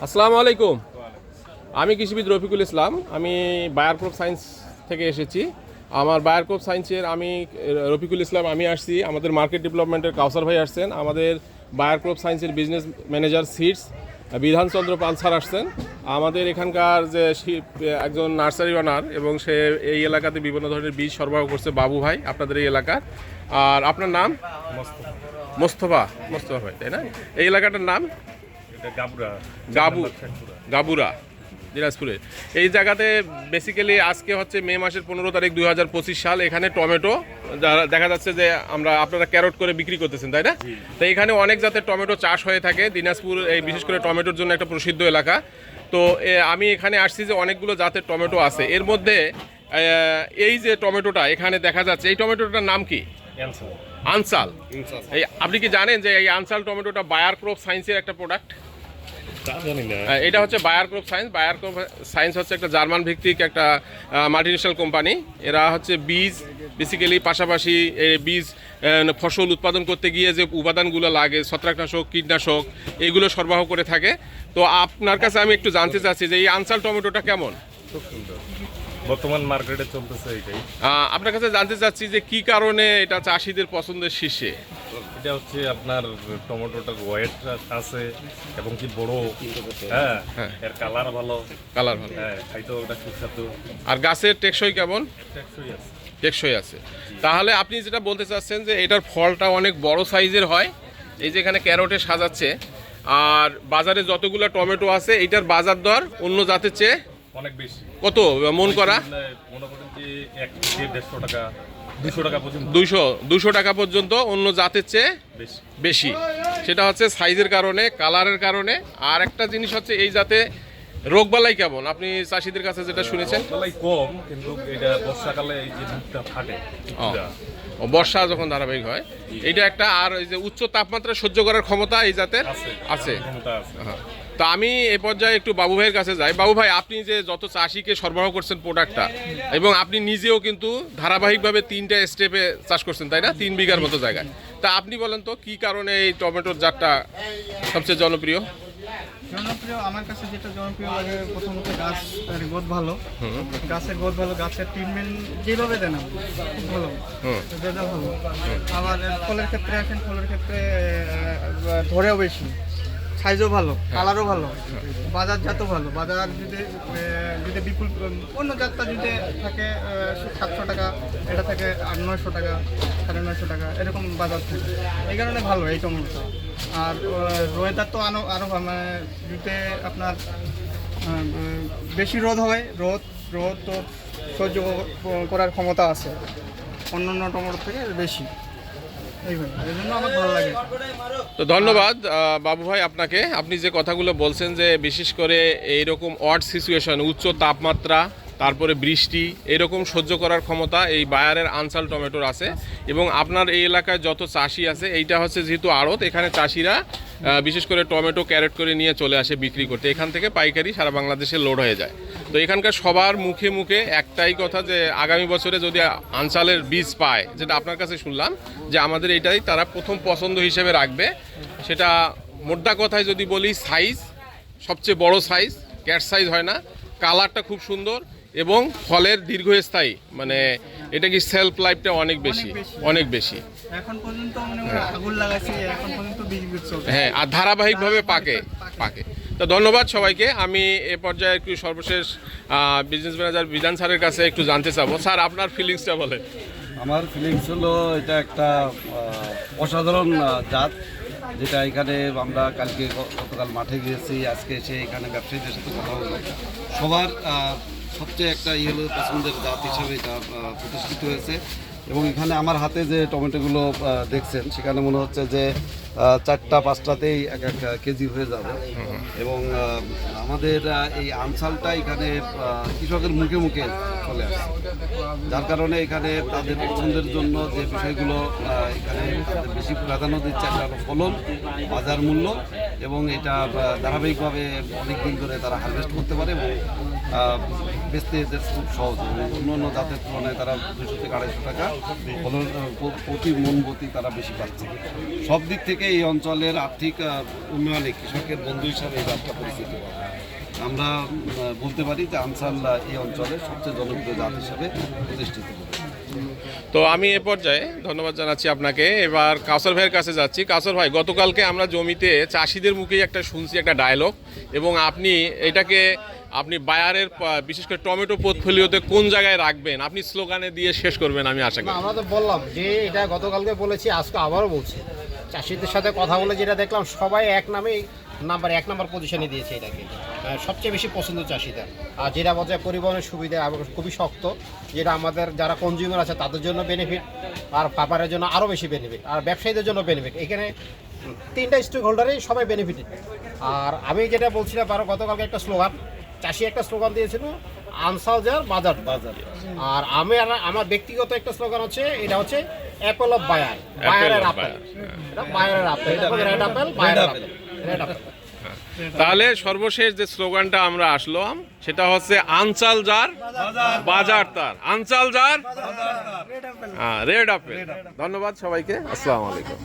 আসসালামু আলাইকুম। আমি কৃষিবিদ রফিকুল ইসলাম। আমি বায়ার ক্রপ সায়েন্স থেকে এসেছি। আমার বায়ার ক্রপ সায়েন্সের আমি রফিকুল ইসলাম আমি আসছি। আমাদের মার্কেট ডেভেলপমেন্টের কাউসার ভাই আসছেন। আমাদের বায়ার ক্রপ সায়েন্সের বিজনেস ম্যানেজার সিডস বিধানচন্দ্র পাল স্যার আসছেন। আমাদের এখানকার যে একজন নার্সারি ওনার এবং সে এই এলাকাতে বিভিন্ন ধরনের বীজ সরবরাহ করছে বাবু ভাই আপনাদের এই এলাকার। আর আপনার নাম? মোস্তফা ভাই, তাই না? এই এলাকাটার নাম গাবুরা, দিনাজপুরে। এই জায়গাতে বেসিক্যালি আজকে হচ্ছে মে মাসের 15 তারিখ 2025 সাল। এখানে টমেটো দেখা যাচ্ছে যে আপনারা ক্যারট করে বিক্রি করতেছেন, তাই না? তো এখানে অনেক জাতের টমেটো চাষ হয়ে থাকে। দিনাজপুর এই বিশেষ করে টমেটোর জন্য একটা প্রসিদ্ধ এলাকা। তো আমি এখানে আসছি যে অনেকগুলো জাতের টমেটো আছে। এর মধ্যে এই যে টমেটোটা এখানে দেখা যাচ্ছে, এই টমেটোটার নাম কি? আনসাল। এই আপনি কি জানেন যে এই আনসাল টমেটোটা বায়ার ক্রপ সায়েন্সের একটা প্রোডাক্ট? এটা হচ্ছে buyer crop science. Buyer crop science হচ্ছে একটা জার্মান ভিত্তিক একটা মাল্টিন্যাশনাল কোম্পানি। এরা হচ্ছে বীজ বেসিক্যালি পাশাপাশি বীজ ফসল উৎপাদন করতে গিয়ে যে উপাদানগুলো লাগে, ছত্রাকনাশক, কীটনাশক, এগুলো সরবরাহ করে থাকে। তো আপনার কাছে আমি একটু জানতে চাচ্ছি যে এই আনসাল টমেটোটা কেমন? খুব সুন্দর, বর্তমান মার্কেটে চলতেছে এটাই। আপনার কাছে জানতে চাচ্ছি যে কি কারণে এটা চাষিদের পছন্দের শীর্ষে? এটা হচ্ছে আপনার টমেটোটার ওয়েট আছে এবং কি বড়, হ্যাঁ, এর কালার ভালো, হ্যাঁ, খাইতেও ওটা সুস্বাদু। আর গাছের টেকসই কেমন? টেকসই আছে। টেকসই আছে। তাহলে আপনি যেটা বলতে চাচ্ছেন যে এটার ফলটা অনেক বড় সাইজের হয়। এই যে এখানে ক্যারটে সাজাচ্ছে। আর বাজারে যতগুলো টমেটো আছে এইটার বাজার দর অন্য জাতের চেয়ে অনেক বেশি। কত মন করা? মনে করেন যে 100-150 টাকা, 200 টাকা পর্যন্ত। 200 টাকা পর্যন্ত অন্য জাতের চেয়ে বেশি। সেটা হচ্ছে সাইজের কারণে, কালারের কারণে। আর একটা জিনিস হচ্ছে এই জাতে রোগবালাই কেমন আপনি চাষিদের কাছে যেটা শুনেছেন? রোগবালাই কম, কিন্তু এটা বর্ষাকালে এই যে মুখটা ফাটে, বর্ষা যখন ধারাবাহিক হয় এইটা একটা। আর এই যে উচ্চ তাপমাত্রা সহ্য করার ক্ষমতা এই জাতের আছে। তো আমি এ পর্যায়ে একটু বাবু ভাইয়ের কাছে যাই। বাবু ভাই, আপনি যে যত চাষিকে সরবরাহ করছেন প্রোডাক্টটা, এবং আপনি নিজেও কিন্তু ধারাবাহিকভাবে 3টা স্টেপে চাষ করছেন, তাই না? 3 বিঘার মতো জায়গায়। তা আপনি বলেন তো কি কারণে এই টমেটোর জাতটা সবচেয়ে জনপ্রিয়? আমার কাছে যেটা জনপ্রিয় লাগে, প্রথমত গাছের গ্রোথ ভালো। গাছের গ্রোথ ভালো, গাছের ট্রিটমেন্ট যেভাবে দেন খুব ভালো, রেজাল্ট ভালো। আবার ফলের ক্ষেত্রে ধরেও বেশি, সাইজও ভালো, কালারও ভালো, বাজারজাতও ভালো। বাজার যদি বিপুল অন্য জাতটা যদি থাকে 700 টাকা, এটা থাকে 800-900 টাকা, 950 টাকা, এরকম বাজার থাকে। এই কারণে ভালো এই টমেটোটা। আর ওয়েদার তো আরও মানে যদি আপনার বেশি রোদ হয়, রোদ তো সহ্য করার ক্ষমতা আছে অন্যান্য টমেটোর থেকে বেশি। এই জন্য আমার ভালো লাগে। তো ধন্যবাদ বাবু ভাই আপনাকে। আপনি যে কথাগুলো বলছেন যে বিশেষ করে এইরকম অড সিচুয়েশন, উচ্চ তাপমাত্রা, তারপরে বৃষ্টি, এরকম সহ্য করার ক্ষমতা এই বায়ারের আনসাল টমেটোর আছে। এবং আপনার এই এলাকায় যত চাষি আছে, এইটা হচ্ছে যেহেতু আড়ত, এখানে চাষিরা বিশেষ করে টমেটো ক্যারেট করে নিয়ে চলে আসে বিক্রি করতে। এখান থেকে পাইকারি সারা বাংলাদেশে লোড হয়ে যায়। তো এখানকার সবার মুখে মুখে একটাই কথা যে আগামী বছরে যদি আনসালের বীজ পায়, যেটা আপনার কাছে শুনলাম যে আমাদের এইটাই তারা প্রথম পছন্দ হিসেবে রাখবে। সেটা মোদ্দা কথায় যদি বলি, সাইজ সবচেয়ে বড় সাইজ, ক্যাট সাইজ হয় না, কালারটা খুব সুন্দর এবং ফলের দীর্ঘস্থায়ী, মানে এটা কি সেলফ লাইফটা অনেক বেশি। এখন পর্যন্ত আগুন লাগাইছে, এখন পর্যন্ত বীজ চলছে। হ্যাঁ, আর ধারাবাহিকভাবে পাকে। তো ধন্যবাদ সবাইকে। আমি এ পর্যায়ে একটু সর্বশেষ বিজনেস ম্যানেজার বিধান স্যারের কাছে একটু জানতে চাবো। স্যার, আপনার ফিলিংসটা বলেন। আমার ফিলিংস হলো এটা একটা অসাধারণ জাত, যেটা এখানে আমরা গতকাল মাঠে গিয়েছি, আজকে এসে এখানে ব্যবসায়ীদের সাথে কথা হলো। সবার সবচেয়ে একটা হলো পছন্দের জাত হিসাবে এটা প্রতিষ্ঠিত হয়েছে। এবং এখানে আমার হাতে যে টমেটোগুলো দেখছেন, সেখানে মনে হচ্ছে যে 4টা-5টাতেই এক কেজি হয়ে যাবে। এবং আমাদের এই আনসালটা এখানে কৃষকের মুখে মুখে চলে আসছে, যার কারণে এখানে তাদের পছন্দের জন্য যে বিষয়গুলো এখানে তাদের বেশি প্রাধান্য দিচ্ছে, একটা হলো ফলন, বাজার মূল্য এবং এটা ধারাবাহিকভাবে অনেক দিন ধরে তারা হারভেস্ট করতে পারে এবং বেচতে এদের খুব সহজ। অন্য অন্য জাতের তুলনায় তারা 200 থেকে 250 টাকা ফলন প্রতি মন প্রতি তারা বেশি পাচ্ছে। সব দিক থেকে এই অঞ্চলের আর্থিক উন্নয়নে কৃষকের বন্ধু হিসাবে এই জাতটা পরিচিতি পায়। আমরা বলতে পারি যে আনসাল এই অঞ্চলের সবচেয়ে জনপ্রিয় জাত হিসাবে প্রতিষ্ঠিত। তো আমি এ পর্যায়ে ধন্যবাদ জানাচ্ছি আপনাকে। এবার কাউসার ভাইয়ের কাছে যাচ্ছি। কাউসার ভাই, গতকালকে আমরা জমিতে চাষিদের মুখেই একটা শুনছি একটা ডায়লগ, এবং আপনি বায়ারের বিশেষ করে টমেটো পোর্টফোলিওতে কোন জায়গায় রাখবেন আপনি স্লোগানে দিয়ে শেষ করবেন আমি আশা করি। আমরা তো বললাম যে এটা গতকালকে বলেছি, আজকে আবারও বলছি। চাষিদের সাথে কথা বলে যেটা দেখলাম, সবাই এক নাম্বার পজিশনে দিয়েছে এটাকে, সবচেয়ে বেশি পছন্দ চাষিদের। আর যেটা বলছে পরিবহনের সুবিধা খুবই শক্ত, যেটা আমাদের যারা কনজিউমার আছে তাদের জন্য বেনিফিট, আর ফার্মারের জন্য আরও বেশি বেনিফিট, আর ব্যবসায়ীদের জন্য বেনিফিট। এখানে 3টা স্টেক হোল্ডারই সবাই বেনিফিটেড। আর আমি যেটা বলছিলাম গতকালকে একটা স্লোগান, চাষি একটা স্লোগান দিয়েছিল, আনসাল যার বাজার। আর আমার ব্যক্তিগত একটা স্লোগান হচ্ছে, এটা হচ্ছে অ্যাপেল অফ বায়ার, বায়ারের আপেল, এটা বায়ারের আপেল, রেড আপেল, বায়ারের আপেল, রেড আপেল। তাহলে সর্বশেষ যে স্লোগানটা আমরা আসলাম সেটা হচ্ছে আনচাল যার বাজার তার, আনচাল যার রেড আপেল। ধন্যবাদ সবাইকে, আসসালামু আলাইকুম।